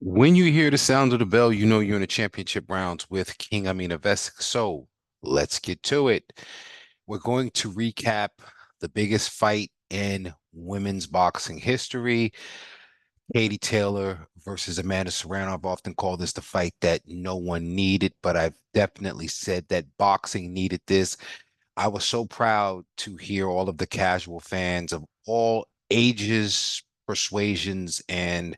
When you hear the sound of the bell, you know you're in the championship rounds with King Amin of Essex. So let's get to it. We're going to recap the biggest fight in women's boxing history. Katie Taylor versus Amanda Serrano. I've often called this the fight that no one needed, but I've definitely said that boxing needed this. I was so proud to hear all of the casual fans of all ages, persuasions, and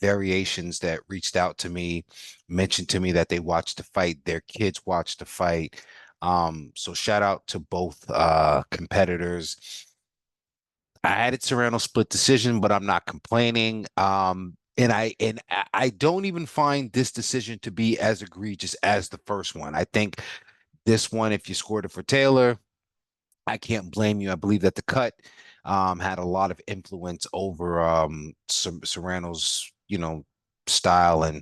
variations that reached out to me, mentioned to me that they watched the fight, their kids watched the fight. So shout out to both competitors. I had it Serrano split decision, but I'm not complaining. And I don't even find this decision to be as egregious as the first one. I think this one, if you scored it for Taylor, I can't blame you. I believe that the cut had a lot of influence over Serrano's, style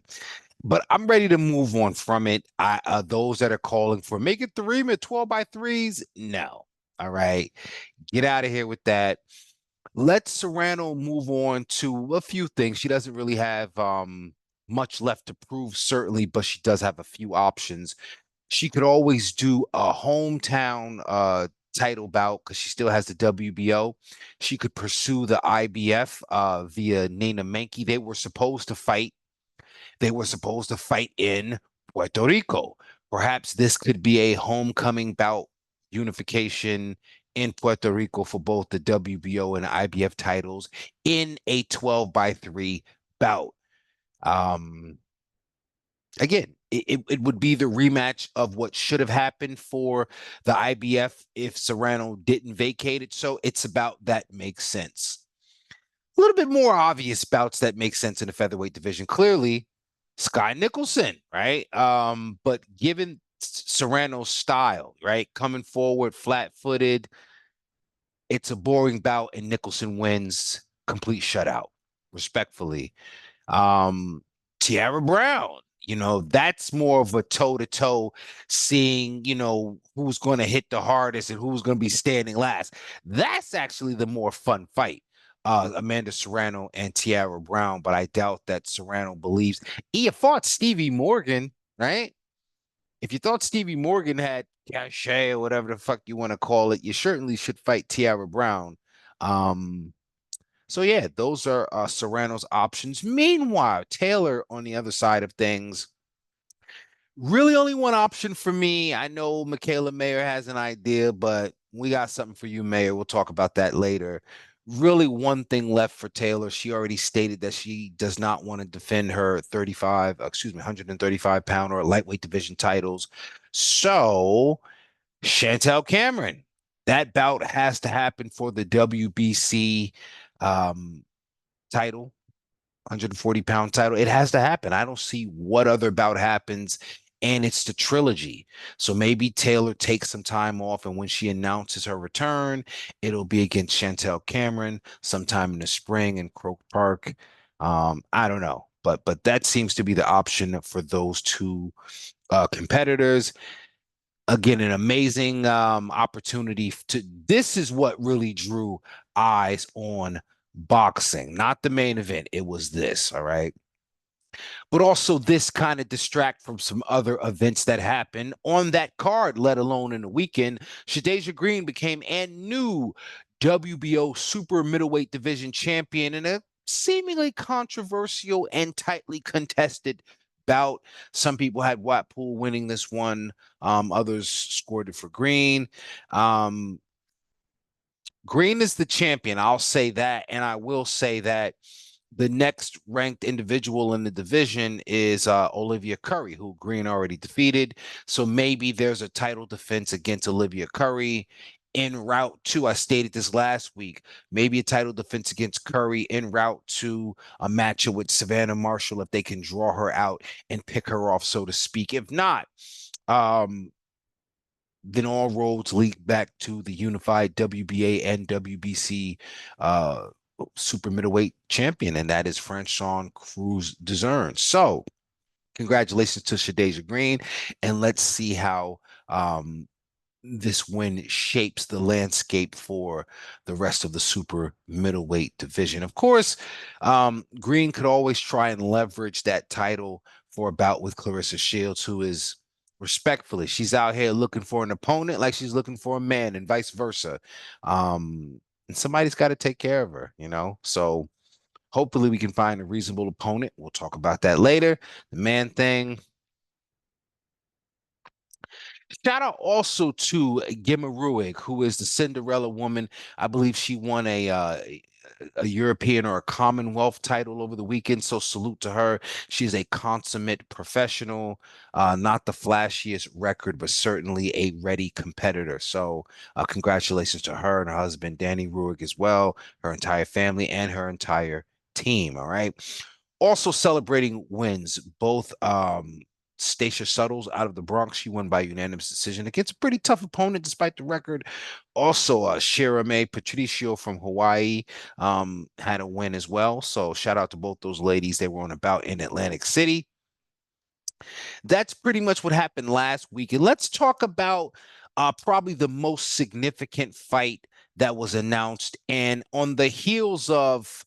but I'm ready to move on from it. Those that are calling for make it three at 12 by threes, no. All right. Get out of here with that. Let Serrano move on to a few things. She doesn't really have much left to prove, certainly, but she does have a few options. She could always do a hometown title bout because she still has the WBO. She could pursue the IBF via Nina Meinke. They were supposed to fight. They were supposed to fight in Puerto Rico. Perhaps this could be a homecoming bout unification in Puerto Rico for both the WBO and IBF titles in a 12 by 3 bout. Um, Again, it would be the rematch of what should have happened for the IBF if Serrano didn't vacate it. So it's about that makes sense. A little bit more obvious bouts that make sense in the featherweight division. Clearly, Skye Nicolson, right? But given Serrano's style, right, coming forward flat-footed, it's a boring bout, and Nicholson wins complete shutout, respectfully. Um, Tiara Brown, that's more of a toe-to-toe, seeing, who's going to hit the hardest and who's going to be standing last. That's actually the more fun fight. Amanda Serrano and Tiara Brown, but I doubt that Serrano believes he fought Stevie Morgan, right? If you thought Stevie Morgan had cachet or whatever the fuck you want to call it, you certainly should fight Tiara Brown. Um, so yeah, those are Serrano's options. Meanwhile, Taylor on the other side of things, really only one option for me. I know Michaela Mayer has an idea, but we got something for you, Mayer. We'll talk about that later. Really, one thing left for Taylor. She already stated that she does not want to defend her 135 pound or lightweight division titles. So, Chantelle Cameron, that bout has to happen for the WBC um, title, 140-pound title. It has to happen. I don't see what other bout happens, and it's the trilogy. So maybe Taylor takes some time off, and when she announces her return, it'll be against Chantelle Cameron sometime in the spring in Croke Park. I don't know, but that seems to be the option for those two competitors. Again, an amazing opportunity to. This is what really drew eyes on boxing, not the main event. It was this, all right. But also, this kind of distract from some other events that happened on that card, let alone in the weekend. Shadasia Green became a new WBO Super Middleweight Division champion in a seemingly controversial and tightly contested bout. Some people had Watpool winning this one. Others scored it for Green. Um, Green is the champion. I'll say that. And I will say that the next ranked individual in the division is Olivia Curry, who Green already defeated. So maybe there's a title defense against Olivia Curry en route to, I stated this last week, maybe a title defense against Curry en route to a matchup with Savannah Marshall if they can draw her out and pick her off, so to speak. If not, um, then all roads lead back to the unified WBA and WBC super middleweight champion, and that is Franchon Crews-Dezurn. So, congratulations to Shadasia Green, and let's see how this win shapes the landscape for the rest of the super middleweight division. Of course, Green could always try and leverage that title for a bout with Clarissa Shields, who is respectfully, she's out here looking for an opponent like she's looking for a man, and vice versa. And somebody's got to take care of her, you know? So hopefully we can find a reasonable opponent. We'll talk about that later. The man thing. Shout out also to Gemma Ruig, who is the Cinderella woman. I believe she won a European or a Commonwealth title over the weekend. So salute to her. She's a consummate professional, not the flashiest record, but certainly a ready competitor. So congratulations to her and her husband, Danny Ruig, as well, her entire family and her entire team. All right. Also celebrating wins, both Stacia Suttles out of the Bronx. She won by unanimous decision against a pretty tough opponent despite the record. Also, Shira May Patricio from Hawaii had a win as well. So shout out to both those ladies. They were on a bout in Atlantic City. That's pretty much what happened last week. And let's talk about probably the most significant fight that was announced. And on the heels of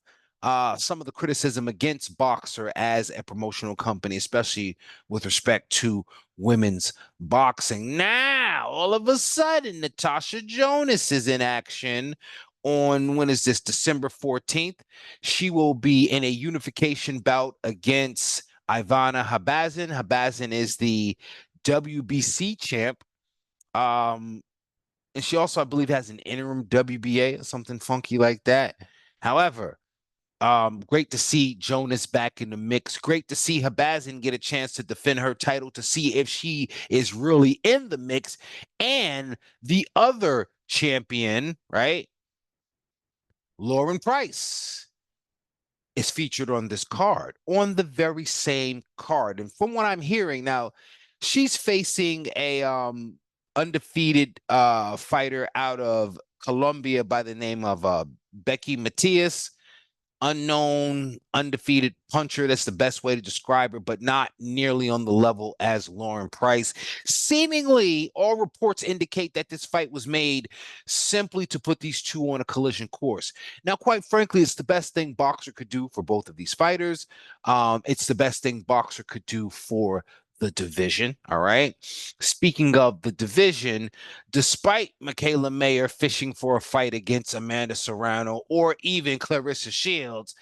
some of the criticism against Boxer as a promotional company, especially with respect to women's boxing. Now, all of a sudden, Natasha Jonas is in action on, when is this, December 14th. She will be in a unification bout against Ivana Habazin. Habazin is the WBC champ. And she also, I believe, has an interim WBA or something funky like that. However, great to see Jonas back in the mix. Great to see Habazin get a chance to defend her title to see if she is really in the mix. And the other champion, right? Lauren Price is featured on this card, on the very same card. And from what I'm hearing now, she's facing a undefeated fighter out of Colombia by the name of Becky Matias. Unknown, undefeated puncher. That's the best way to describe her, but not nearly on the level as Lauren Price. Seemingly, all reports indicate that this fight was made simply to put these two on a collision course. Now, quite frankly, it's the best thing Boxer could do for both of these fighters. It's the best thing Boxer could do for the division. All right. Speaking of the division, despite Michaela Mayer fishing for a fight against Amanda Serrano or even Clarissa Shields,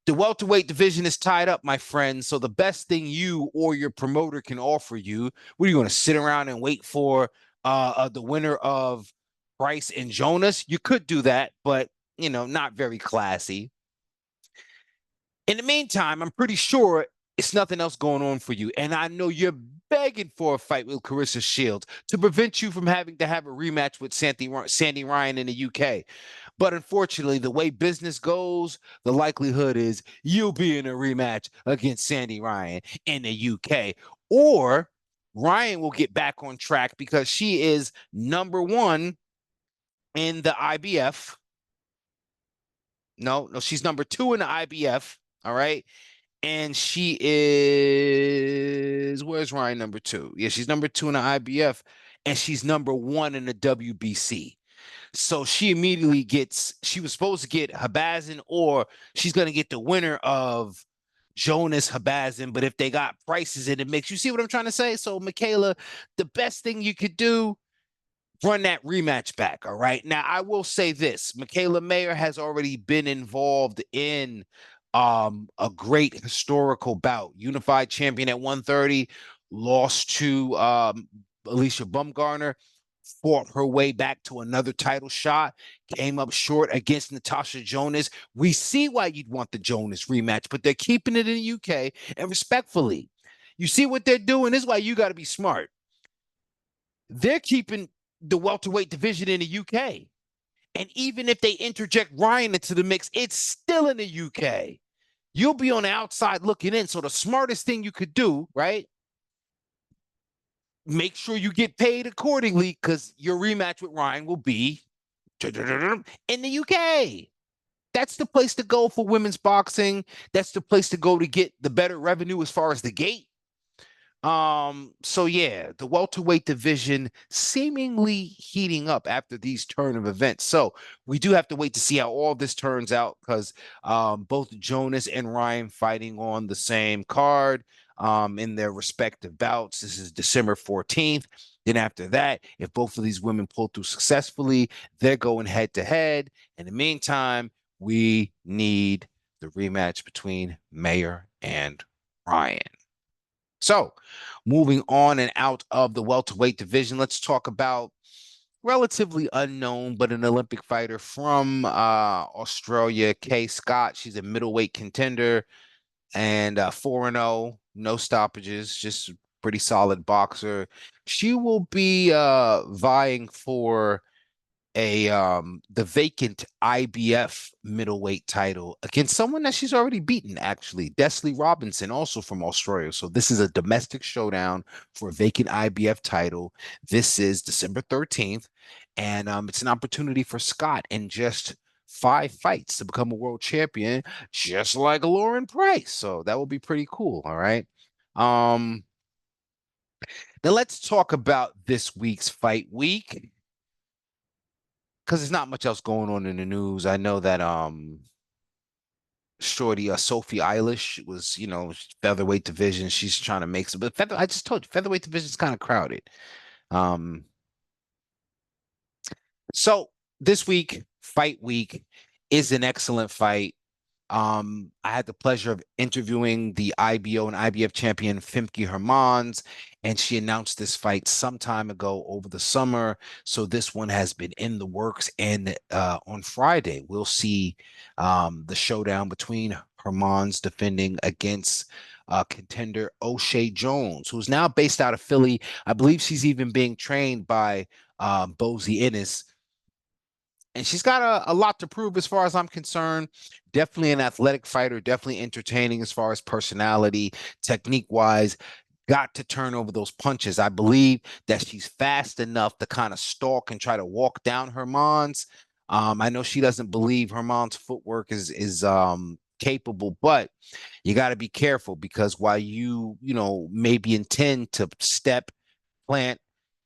the welterweight division is tied up, my friend. So the best thing you or your promoter can offer you, what are you going to sit around and wait for the winner of Price and Jonas? You could do that, but you know, not very classy. In the meantime, I'm pretty sure it's nothing else going on for you. And I know you're begging for a fight with Clarissa Shields to prevent you from having to have a rematch with Sandy Ryan in the UK. But unfortunately, the way business goes, the likelihood is you'll be in a rematch against Sandy Ryan in the UK. Or Ryan will get back on track because she is #1 in the IBF. No, she's #2 in the IBF. All right. And she is, where's Ryan #2? Yeah, she's #2 in the IBF, and she's #1 in the WBC. So she immediately gets, she was supposed to get Habazin, or she's going to get the winner of Jonas Habazin. But if they got prices in the mix, you see what I'm trying to say? So, Michaela, the best thing you could do, run that rematch back. All right. Now, I will say this: Michaela Mayer has already been involved in a great historical bout. Unified champion at 130, lost to Alicia Bumgarner, fought her way back to another title shot, came up short against Natasha Jonas. We see why you'd want the Jonas rematch, but they're keeping it in the UK. And respectfully, you see what they're doing? This is why you got to be smart. They're keeping the welterweight division in the UK. And even if they interject Ryan into the mix, it's still in the UK. You'll be on the outside looking in. So the smartest thing you could do, right? Make sure you get paid accordingly, because your rematch with Ryan will be in the UK. That's the place to go for women's boxing. That's the place to go to get the better revenue as far as the gate. So yeah, the welterweight division seemingly heating up after these turn of events. So we do have to wait to see how all this turns out because both Jonas and Ryan fighting on the same card in their respective bouts. This is December 14th. Then after that, if both of these women pull through successfully, they're going head to head. In the meantime, we need the rematch between Mayer and Ryan. So, moving on and out of the welterweight division, let's talk about relatively unknown, but an Olympic fighter from Australia, Kay Scott. She's a middleweight contender and 4-0, no stoppages, just a pretty solid boxer. She will be vying for a the vacant IBF middleweight title against someone that she's already beaten, actually, Desley Robinson, also from Australia. So this is a domestic showdown for a vacant IBF title. This is December 13th, and it's an opportunity for Scott in just 5 fights to become a world champion, just like Lauren Price. So that will be pretty cool. All right. Um, Now let's talk about this week's fight week because there's not much else going on in the news. I know that Shorty Sophie Eilish was, featherweight division. She's trying to make some, but I just told you, featherweight division is kind of crowded. Um, so this week, fight week, is an excellent fight. I had the pleasure of interviewing the IBO and IBF champion Fimke Hermans, and she announced this fight some time ago over the summer. So this one has been in the works, and on Friday we'll see the showdown between Hermans defending against contender O'Shea Jones, who's now based out of Philly. I believe she's even being trained by Bozy Ennis, and she's got a lot to prove as far as I'm concerned. Definitely an athletic fighter, definitely entertaining as far as personality, technique wise. Got to turn over those punches. I believe that she's fast enough to kind of stalk and try to walk down Hermans. I know she doesn't believe Hermans' footwork is capable, but you got to be careful because while you maybe intend to step, plant,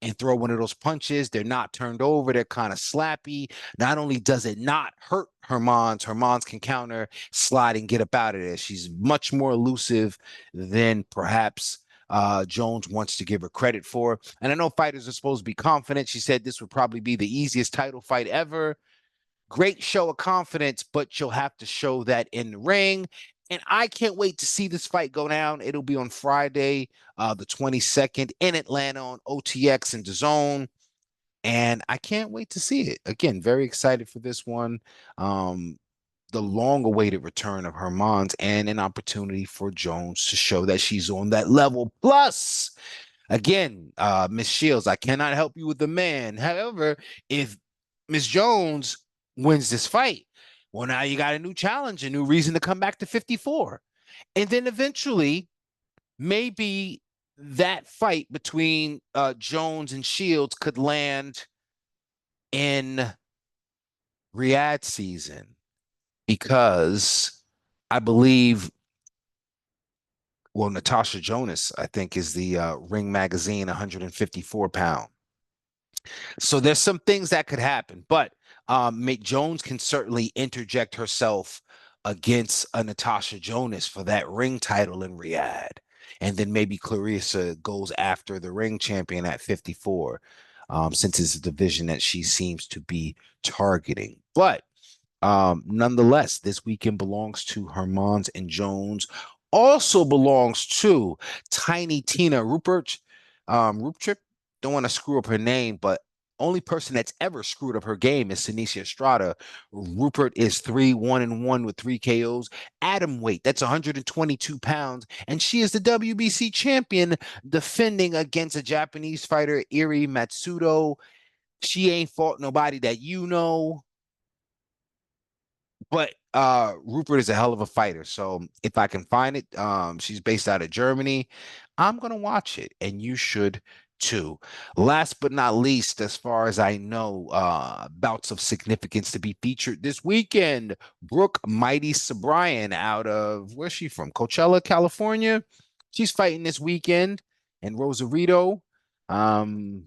and throw one of those punches, they're not turned over. They're kind of slappy. Not only does it not hurt Hermans can counter, slide, and get up out of there. She's much more elusive than perhaps Jones wants to give her credit for. And I know fighters are supposed to be confident. She said this would probably be the easiest title fight ever. Great show of confidence, but you'll have to show that in the ring. And I can't wait to see this fight go down. It'll be on Friday, the 22nd in Atlanta on OTX and DAZN. And I can't wait to see it. Again, very excited for this one. The long-awaited return of Hermans and an opportunity for Jones to show that she's on that level. Plus, again, Miss Shields, I cannot help you with the man. However, if Miss Jones wins this fight, well, now you got a new challenge, a new reason to come back to 54. And then eventually, maybe that fight between Jones and Shields could land in Riyadh season because I believe, well, Natasha Jonas, I think, is the Ring Magazine 154-pound. So there's some things that could happen, but Mick Jones can certainly interject herself against a Natasha Jonas for that ring title in Riyadh. And then maybe Clarissa goes after the ring champion at 54, since it's a division that she seems to be targeting. But nonetheless, this weekend belongs to Hermans and Jones. Also belongs to Tiny Tina Rupert. Rupert, don't want to screw up her name, but only person that's ever screwed up her game is Senicia Estrada. Rupert is 3-1-1 with 3 KOs. Atom weight, that's 122 pounds. And she is the WBC champion defending against a Japanese fighter, Iri Matsudo. She ain't fought nobody that you know. But Rupert is a hell of a fighter. So if I can find it, she's based out of Germany. I'm gonna watch it, and you should too. Last but not least, as far as I know, bouts of significance to be featured this weekend. Brooke Mighty Sobrian out of, where's she from? Coachella, California. She's fighting this weekend. And Rosarito, um,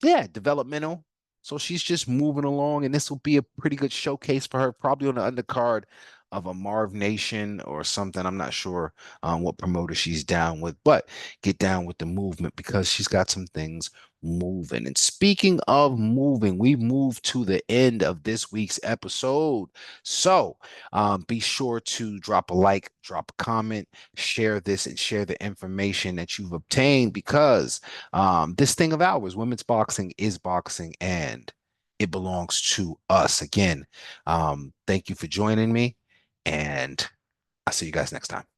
yeah, developmental. So she's just moving along, and this will be a pretty good showcase for her, probably on the undercard of a Marv Nation or something. I'm not sure what promoter she's down with, but get down with the movement because she's got some things moving. And speaking of moving, we've moved to the end of this week's episode. So be sure to drop a like, drop a comment, share this, and share the information that you've obtained because this thing of ours, women's boxing is boxing and it belongs to us. Again, thank you for joining me, and I'll see you guys next time.